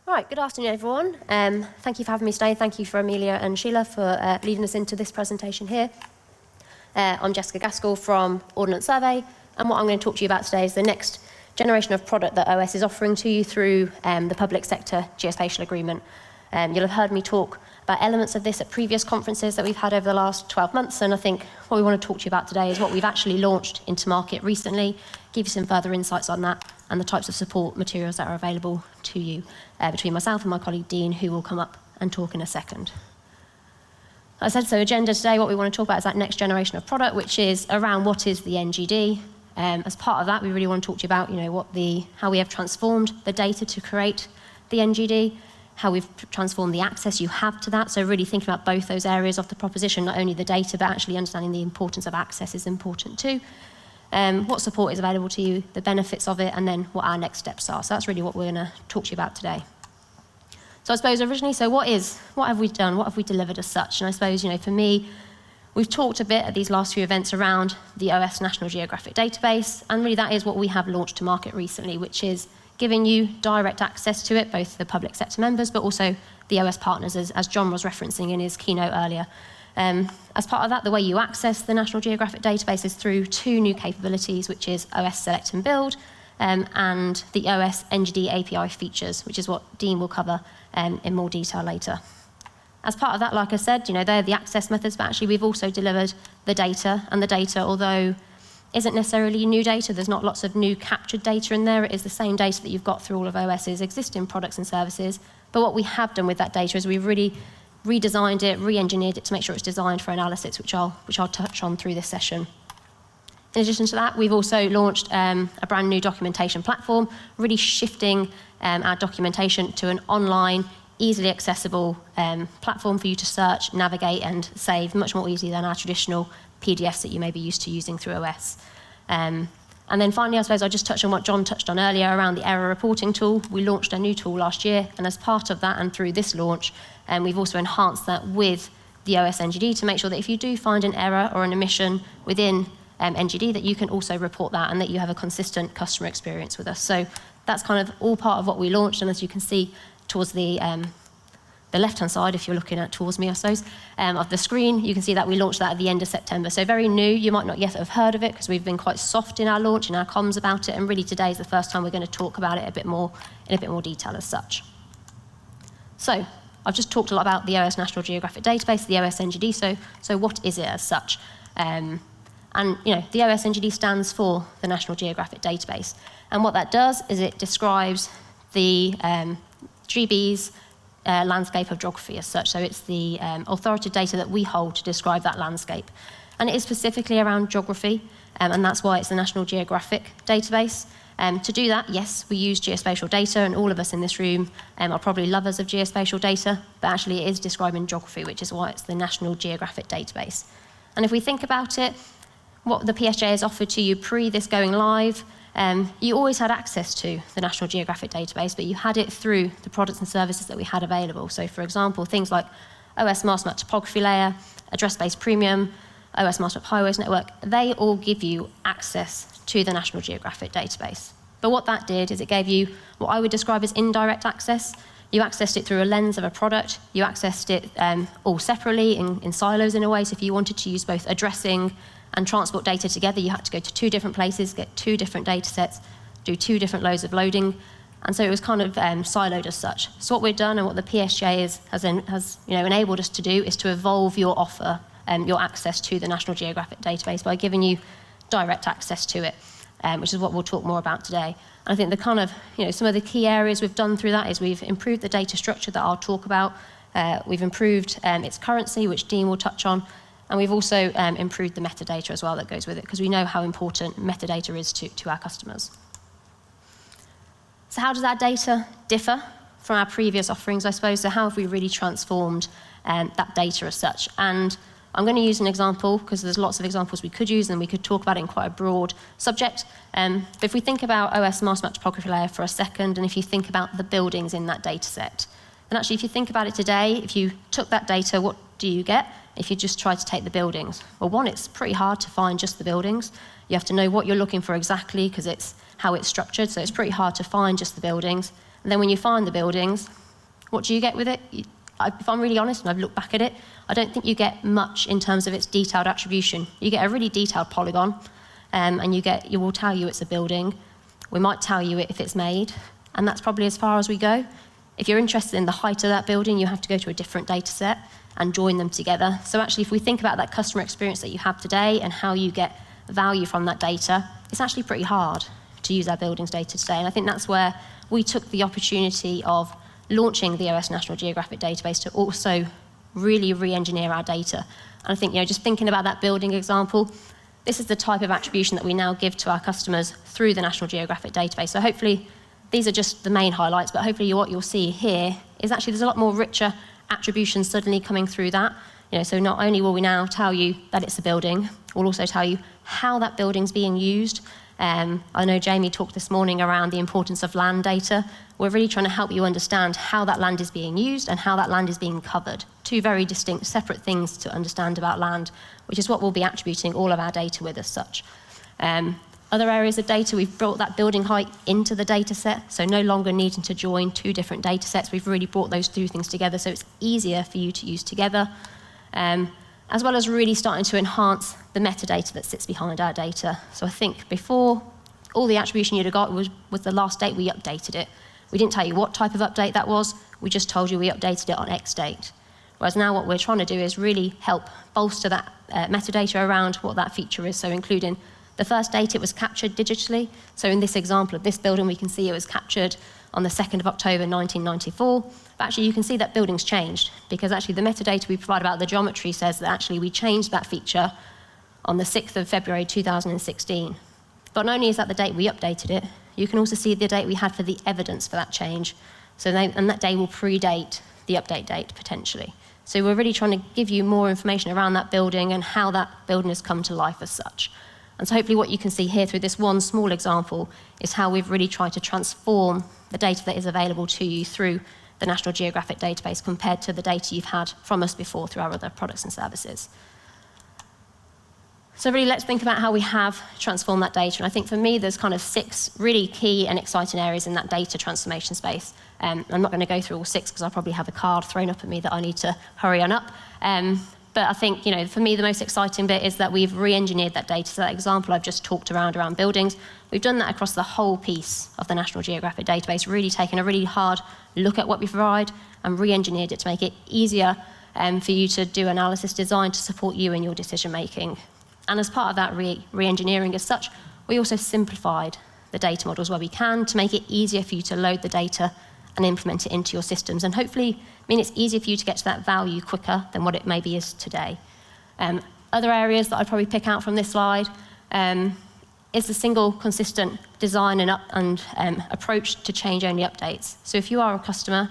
Right, good afternoon, everyone. Thank you for having me today. Thank you for Amelia and Sheila for leading us into this presentation here. I'm Jessica Gaskell from Ordnance Survey, and what I'm going to talk to you about today is the next generation of product that OS is offering to you through the public sector Geospatial agreement. You'll have heard me talk about elements of this at previous conferences that we've had over the last 12 months, and I think what we want to talk to you about today is what we've actually launched into market recently, give you some further insights on that, and the types of support materials that are available to you between myself and my colleague Dean, who will come up and talk in a second. As I said, so agenda today, what we want to talk about is that next generation of product, which is around what is the NGD. As part of that, we really want to talk to you about, how we have transformed the data to create the NGD, how we've transformed the access you have to that. So really thinking about both those areas of the proposition, not only the data, but actually understanding the importance of access is important too. What support is available to you, the benefits of it, and then what our next steps are. So that's really what we're going to talk to you about today. So I suppose originally, so what have we done? What have we delivered as such? And I suppose, for me, we've talked a bit at these last few events around the OS National Geographic Database, and really that is what we have launched to market recently, which is giving you direct access to it, both the public sector members, but also the OS partners, as John was referencing in his keynote earlier. As part of that, the way you access the National Geographic Database is through two new capabilities, which is OS Select and Build, and the OS NGD API features, which is what Dean will cover in more detail later. As part of that, like I said, they're the access methods, but actually we've also delivered the data, and the data, although isn't necessarily new data, there's not lots of new captured data in there, it is the same data that you've got through all of OS's existing products and services, but what we have done with that data is we've really redesigned it, re-engineered it to make sure it's designed for analysis, which I'll touch on through this session. In addition to that, we've also launched a brand new documentation platform, really shifting our documentation to an online, easily accessible platform for you to search, navigate, and save much more easily than our traditional PDFs that you may be used to using through OS. And then finally, I suppose I'll just touch on what John touched on earlier around the error reporting tool. We launched a new tool last year, and as part of that and through this launch, we've also enhanced that with the OS NGD to make sure that if you do find an error or an omission within NGD, that you can also report that and that you have a consistent customer experience with us. So that's kind of all part of what we launched, and as you can see towards the left-hand side, if you're looking at towards me, I suppose, of the screen, you can see that we launched that at the end of September. So very new, you might not yet have heard of it because we've been quite soft in our launch, in our comms about it, and really today is the first time we're going to talk about it in a bit more detail as such. So I've just talked a lot about the OS National Geographic Database, the OS NGD, so what is it as such? And the OS NGD stands for the National Geographic Database, and what that does is it describes the GB's landscape of geography as such. So it's the authoritative data that we hold to describe that landscape. And it is specifically around geography, and that's why it's the National Geographic Database. To do that, yes, we use geospatial data, and all of us in this room are probably lovers of geospatial data, but actually it is describing geography, which is why it's the National Geographic Database. And if we think about it, what the PSJ has offered to you pre this going live, you always had access to the National Geographic Database, but you had it through the products and services that we had available. So for example, things like OS Master Map Topography Layer, Address-Based Premium, OS Master Map Highways Network, they all give you access to the National Geographic Database. But what that did is it gave you what I would describe as indirect access. You accessed it through a lens of a product. You accessed it all separately in silos in a way. So if you wanted to use both addressing and transport data together, you had to go to two different places, get two different data sets, do two different loads of loading, and so it was kind of siloed as such. So what we've done and what the PSJ has enabled us to do is to evolve your offer, your access to the National Geographic Database by giving you direct access to it, which is what we'll talk more about today. And I think the kind of, some of the key areas we've done through that is we've improved the data structure that I'll talk about, we've improved its currency, which Dean will touch on, and we've also improved the metadata as well that goes with it, because we know how important metadata is to our customers. So how does our data differ from our previous offerings, I suppose? So how have we really transformed that data as such? And I'm going to use an example, because there's lots of examples we could use, and we could talk about it in quite a broad subject. But if we think about OS Master Map Topography Layer for a second, and if you think about the buildings in that data set, then actually if you think about it today, if you took that data, what do you get if you just try to take the buildings? Well, one, it's pretty hard to find just the buildings. You have to know what you're looking for exactly, because it's how it's structured, so it's pretty hard to find just the buildings. And then when you find the buildings, what do you get with it? If I'm really honest, and I've looked back at it, I don't think you get much in terms of its detailed attribution. You get a really detailed polygon, and you will tell you it's a building. We might tell you if it's made, and that's probably as far as we go. If you're interested in the height of that building, you have to go to a different data set and join them together. So actually, if we think about that customer experience that you have today and how you get value from that data, it's actually pretty hard to use our buildings data today. And I think that's where we took the opportunity of launching the OS National Geographic Database to also really re-engineer our data. And I think, just thinking about that building example, this is the type of attribution that we now give to our customers through the National Geographic Database. So hopefully, these are just the main highlights, but hopefully what you'll see here is actually there's a lot more richer attribution suddenly coming through that. So not only will we now tell you that it's a building, we'll also tell you how that building's being used. I know Jamie talked this morning around the importance of land data. We're really trying to help you understand how that land is being used and how that land is being covered. Two very distinct, separate things to understand about land, which is what we'll be attributing all of our data with as such. Other areas of data, we've brought that building height into the data set, so no longer needing to join two different data sets. We've really brought those two things together so it's easier for you to use together, as well as really starting to enhance the metadata that sits behind our data. So I think before, all the attribution you'd have got was the last date we updated it. We didn't tell you what type of update that was, we just told you we updated it on X date. Whereas now what we're trying to do is really help bolster that metadata around what that feature is, so including the first date it was captured digitally. So in this example of this building, we can see it was captured on the 2nd of October 1994. But actually, you can see that building's changed because actually the metadata we provide about the geometry says that actually we changed that feature on the 6th of February 2016. But not only is that the date we updated it, you can also see the date we had for the evidence for that change. And that day will predate the update date potentially. So we're really trying to give you more information around that building and how that building has come to life as such. And so hopefully what you can see here through this one small example is how we've really tried to transform the data that is available to you through the National Geographic Database compared to the data you've had from us before through our other products and services. So really let's think about how we have transformed that data. And I think for me there's kind of 6 really key and exciting areas in that data transformation space. I'm not going to go through all 6 because I'll probably have a card thrown up at me that I need to hurry on up. But I think, for me, the most exciting bit is that we've re-engineered that data. So that example I've just talked around buildings, we've done that across the whole piece of the National Geographic Database, really taken a really hard look at what we provide and re-engineered it to make it easier for you to do analysis designed to support you in your decision making. And as part of that re-engineering as such, we also simplified the data models where we can to make it easier for you to load the data and implement it into your systems, and hopefully mean it's easier for you to get to that value quicker than what it maybe is today. Other areas that I'd probably pick out from this slide is the single consistent design and approach to change-only updates. So if you are a customer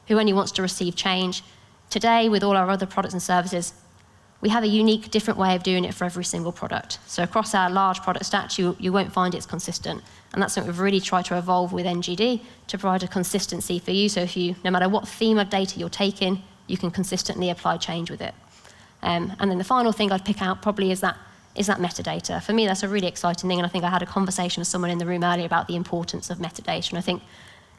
who only wants to receive change, today with all our other products and services, we have a unique, different way of doing it for every single product. So across our large product stack, you won't find it's consistent. And that's something we've really tried to evolve with NGD to provide a consistency for you. So if no matter what theme of data you're taking, you can consistently apply change with it. And then the final thing I'd pick out probably is that metadata. For me, that's a really exciting thing. And I think I had a conversation with someone in the room earlier about the importance of metadata. And I think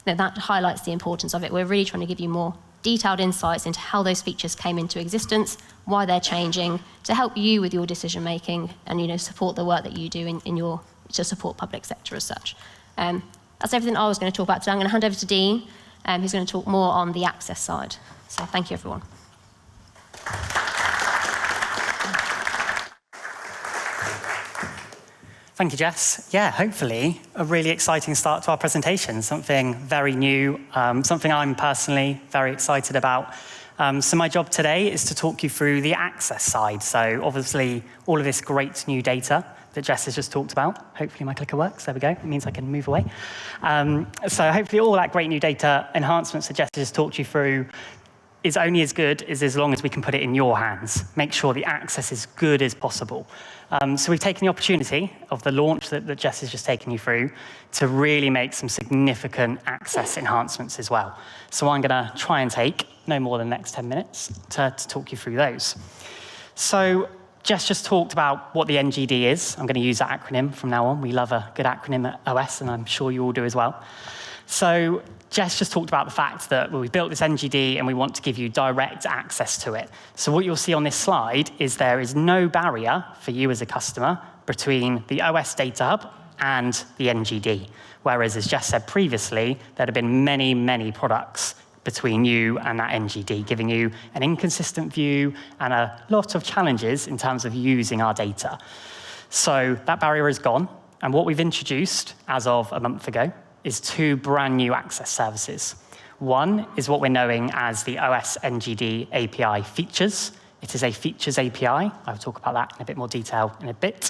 that highlights the importance of it. We're really trying to give you more detailed insights into how those features came into existence, why they're changing, to help you with your decision making and support the work that you do to support public sector as such. That's everything I was going to talk about today. I'm going to hand over to Dean, who's going to talk more on the access side. So thank you, everyone. Thank you, Jess. Yeah, hopefully a really exciting start to our presentation, something very new, something I'm personally very excited about. So my job today is to talk you through the access side. So obviously all of this great new data that Jess has just talked about. Hopefully my clicker works, there we go. It means I can move away. So hopefully all that great new data enhancements that Jess has talked you through is only as good as long as we can put it in your hands. Make sure the access is good as possible. So we've taken the opportunity of the launch that Jess has just taken you through to really make some significant access enhancements as well. So I'm going to try and take no more than the next 10 minutes to talk you through those. So Jess just talked about what the NGD is. I'm going to use that acronym from now on. We love a good acronym at OS, and I'm sure you all do as well. So Jess just talked about the fact that we built this NGD and we want to give you direct access to it. So what you'll see on this slide is there is no barrier for you as a customer between the OS Data Hub and the NGD. Whereas, as Jess said previously, there'd have been many, many products between you and that NGD, giving you an inconsistent view and a lot of challenges in terms of using our data. So that barrier is gone. And what we've introduced as of a month ago is 2 brand new access services. One is what we're knowing as the OS NGD API features. It is a features API. I'll talk about that in a bit more detail in a bit.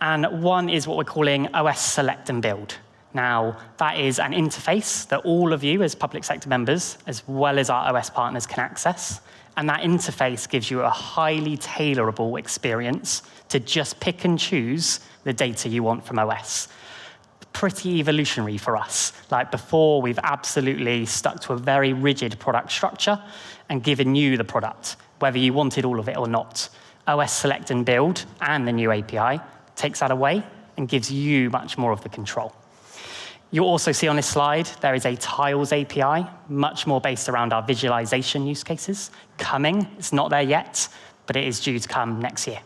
And one is what we're calling OS Select and Build. Now, that is an interface that all of you as public sector members, as well as our OS partners, can access. And that interface gives you a highly tailorable experience to just pick and choose the data you want from OS. Pretty evolutionary for us. Like before, we've absolutely stuck to a very rigid product structure and given you the product, whether you wanted all of it or not. OS Select and Build and the new API takes that away and gives you much more of the control. You'll also see on this slide, there is a Tiles API, much more based around our visualization use cases, coming. It's not there yet, but it is due to come next year.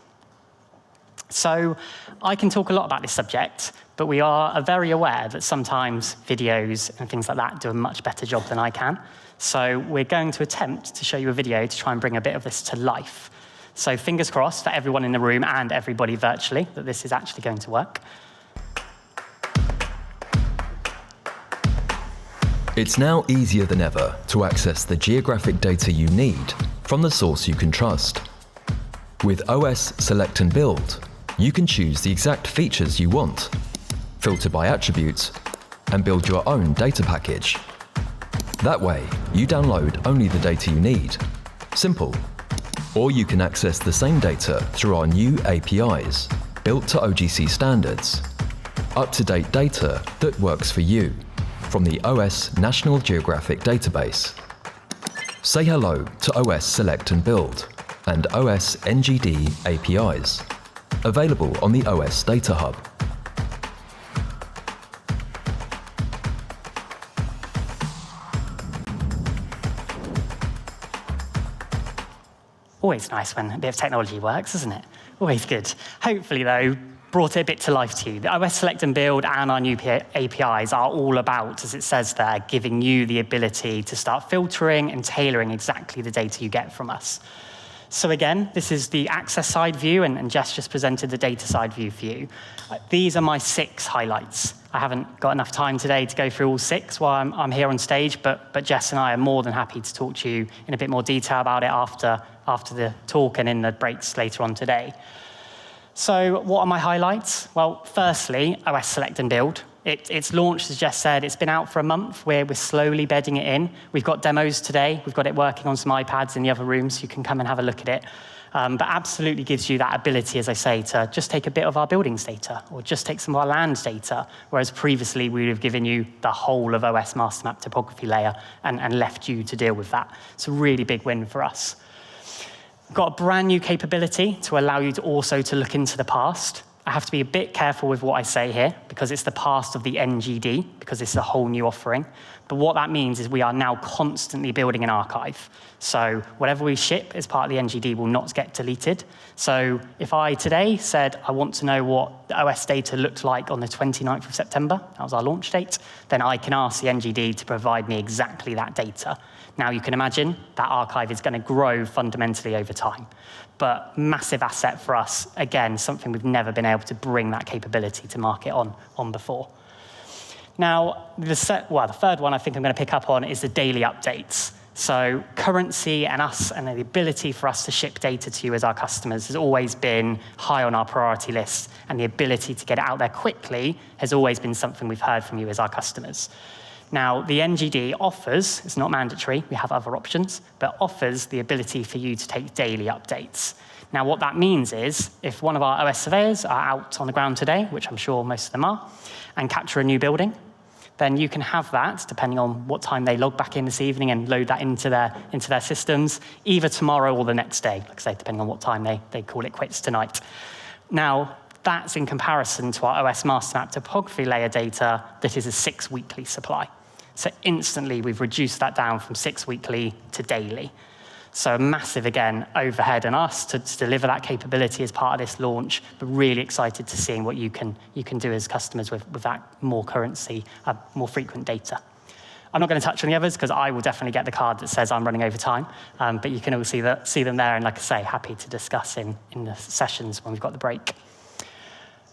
So I can talk a lot about this subject, but we are very aware that sometimes videos and things like that do a much better job than I can. So we're going to attempt to show you a video to try and bring a bit of this to life. So fingers crossed for everyone in the room and everybody virtually that this is actually going to work. It's now easier than ever to access the geographic data you need from the source you can trust. With OS Select and Build, you can choose the exact features you want, filter by attributes, and build your own data package. That way, you download only the data you need. Simple. Or you can access the same data through our new APIs, built to OGC standards. Up-to-date data that works for you from the OS National Geographic Database. Say hello to OS Select and Build and OS NGD APIs, available on the OS Data Hub. Always nice when a bit of technology works, isn't it? Always good. Hopefully, though, brought it a bit to life to you. The OS Select and Build and our new APIs are all about, as it says there, giving you the ability to start filtering and tailoring exactly the data you get from us. So again, this is the access side view, and Jess just presented the data side view for you. These are my 6 highlights. I haven't got enough time today to go through all 6 while I'm here on stage, but Jess and I are more than happy to talk to you in a bit more detail about it after the talk and in the breaks later on today. So what are my highlights? Well, firstly, OS Select and Build. It's launched, as Jess said. It's been out for a month. We're slowly bedding it in. We've got demos today. We've got it working on some iPads in the other rooms. You can come and have a look at it. But absolutely gives you that ability, as I say, to just take a bit of our buildings data or just take some of our land data, whereas previously we would have given you the whole of OS Master Map topography layer and left you to deal with that. It's a really big win for us. Got a brand new capability to allow you to also to look into the past. I have to be a bit careful with what I say here because it's the past of the NGD, because it's a whole new offering. But what that means is we are now constantly building an archive. So whatever we ship as part of the NGD will not get deleted. So if I today said I want to know what the OS data looked like on the 29th of September, that was our launch date, then I can ask the NGD to provide me exactly that data. Now you can imagine that archive is going to grow fundamentally over time. But massive asset for us, again, something we've never been able to bring that capability to market on before. Now, the third one I think I'm going to pick up on is the daily updates. So currency and us and the ability for us to ship data to you as our customers has always been high on our priority list, and the ability to get it out there quickly has always been something we've heard from you as our customers. Now, the NGD offers, it's not mandatory, we have other options, but offers the ability for you to take daily updates. Now, what that means is, if one of our OS surveyors are out on the ground today, which I'm sure most of them are, and capture a new building, then you can have that, depending on what time they log back in this evening and load that into their systems, either tomorrow or the next day, like I say, depending on what time they call it quits tonight. Now, that's in comparison to our OS Master Map topography layer data that is a 6 weekly supply. So instantly, we've reduced that down from 6 weekly to daily. So a massive, again, overhead on us to deliver that capability as part of this launch, but really excited to seeing what you can do as customers with that more currency, more frequent data. I'm not going to touch on the others because I will definitely get the card that says I'm running over time, but you can all see them there, and like I say, happy to discuss in the sessions when we've got the break.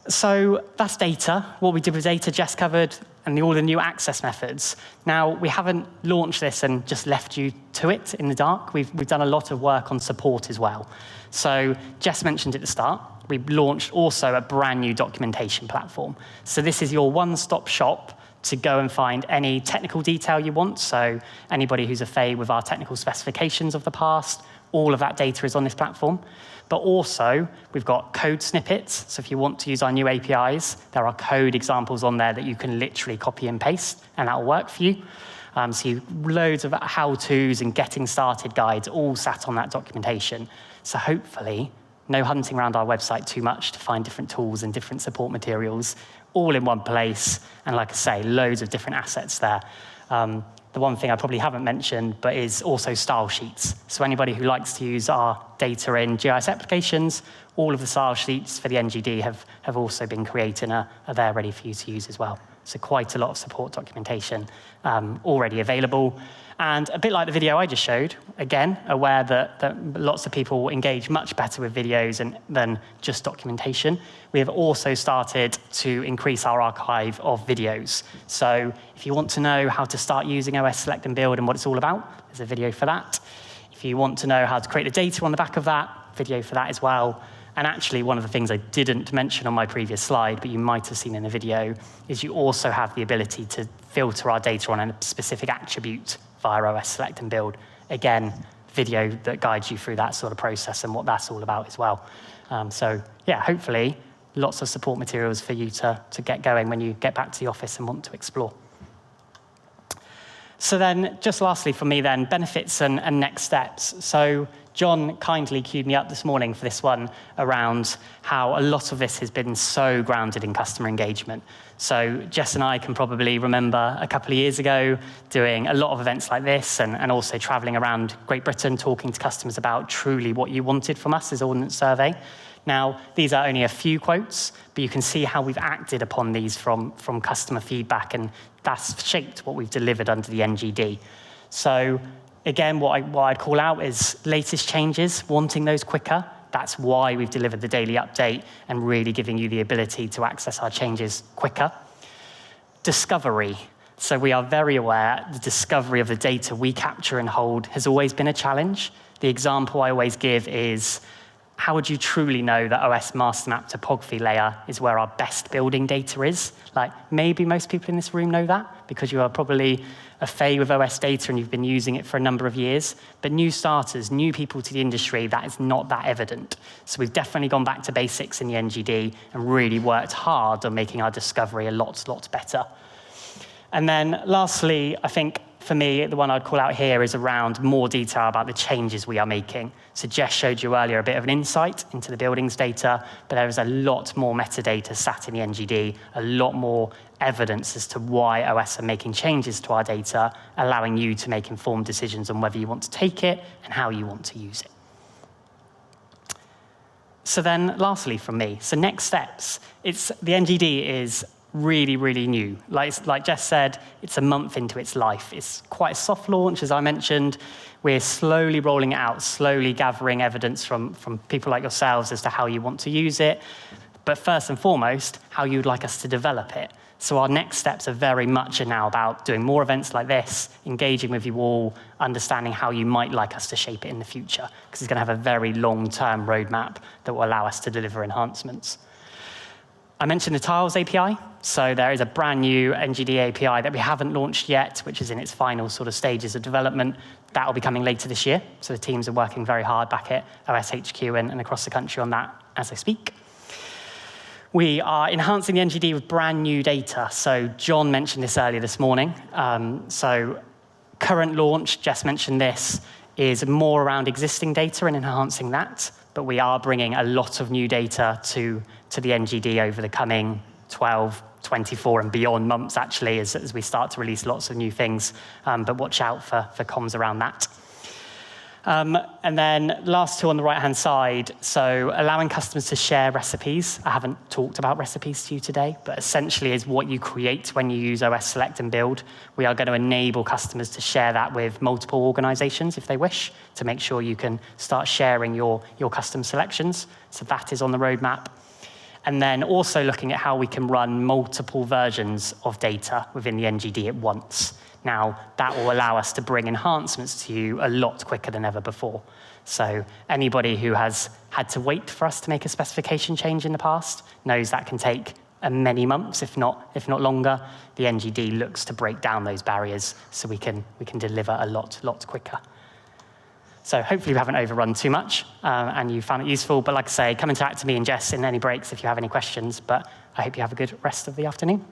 So that's data. What we did with data, Jess covered, and all the new access methods. Now, we haven't launched this and just left you to it in the dark. We've done a lot of work on support as well. So Jess mentioned at the start, we launched also a brand new documentation platform. So this is your one-stop shop to go and find any technical detail you want. So anybody who's familiar with our technical specifications of the past, all of that data is on this platform. But also, we've got code snippets. So if you want to use our new APIs, there are code examples on there that you can literally copy and paste, and that will work for you. So loads of how-tos and getting started guides all sat on that documentation. So hopefully, no hunting around our website too much to find different tools and different support materials, all in one place. And like I say, loads of different assets there. The one thing I probably haven't mentioned, but is also style sheets. So anybody who likes to use our data in GIS applications, all of the style sheets for the NGD have also been created and are there ready for you to use as well. So quite a lot of support documentation already available. And a bit like the video I just showed, again, aware that lots of people engage much better with videos than just documentation. We have also started to increase our archive of videos. So if you want to know how to start using OS Select and Build and what it's all about, there's a video for that. If you want to know how to create the data on the back of that, video for that as well. And actually, one of the things I didn't mention on my previous slide, but you might have seen in the video, is you also have the ability to filter our data on a specific attribute via OS Select and Build. Again, video that guides you through that sort of process and what that's all about as well. So yeah, hopefully, lots of support materials for you to get going when you get back to the office and want to explore. So then, just lastly for me then, benefits and next steps. So John kindly queued me up this morning for this one around how a lot of this has been so grounded in customer engagement. So Jess and I can probably remember a couple of years ago doing a lot of events like this and also traveling around Great Britain talking to customers about truly what you wanted from us as Ordnance Survey. Now, these are only a few quotes, but you can see how we've acted upon these from customer feedback, and that's shaped what we've delivered under the NGD. So again, what I'd call out is latest changes, wanting those quicker. That's why we've delivered the daily update and really giving you the ability to access our changes quicker. Discovery. So we are very aware the discovery of the data we capture and hold has always been a challenge. The example I always give is, how would you truly know that OS master map topography layer is where our best building data is? Like, maybe most people in this room know that because you are probably familiar with OS data and you've been using it for a number of years. But new starters, new people to the industry, that is not that evident. So we've definitely gone back to basics in the NGD and really worked hard on making our discovery a lot better. And then lastly, I think for me, the one I'd call out here is around more detail about the changes we are making. So Jess showed you earlier a bit of an insight into the buildings data, but there is a lot more metadata sat in the NGD, a lot more evidence as to why OS are making changes to our data, allowing you to make informed decisions on whether you want to take it and how you want to use it. So then lastly from me, so next steps. The NGD is really new. Like Jess said, it's a month into its life. It's quite a soft launch, as I mentioned. We're slowly rolling it out, slowly gathering evidence from people like yourselves as to how you want to use it. But first and foremost, how you'd like us to develop it. So our next steps are very much now about doing more events like this, engaging with you all, understanding how you might like us to shape it in the future, because it's going to have a very long-term roadmap that will allow us to deliver enhancements. I mentioned the Tiles API. So there is a brand new NGD API that we haven't launched yet, which is in its final sort of stages of development. That will be coming later this year. So the teams are working very hard back at OSHQ and across the country on that as I speak. We are enhancing the NGD with brand new data. So John mentioned this earlier this morning. So current launch, Jess mentioned this, is more around existing data and enhancing that. But we are bringing a lot of new data to the NGD over the coming 12, 24 and beyond months, actually, as we start to release lots of new things. But watch out for comms around that. And then last two on the right-hand side, so allowing customers to share recipes. I haven't talked about recipes to you today, but essentially is what you create when you use OS Select and Build. We are going to enable customers to share that with multiple organizations if they wish, to make sure you can start sharing your custom selections. So that is on the roadmap. And then also looking at how we can run multiple versions of data within the NGD at once. Now, that will allow us to bring enhancements to you a lot quicker than ever before. So anybody who has had to wait for us to make a specification change in the past knows that can take many months, if not longer. The NGD looks to break down those barriers so we can deliver a lot quicker. So hopefully we haven't overrun too much and you found it useful. But like I say, come and chat to me and Jess in any breaks if you have any questions. But I hope you have a good rest of the afternoon.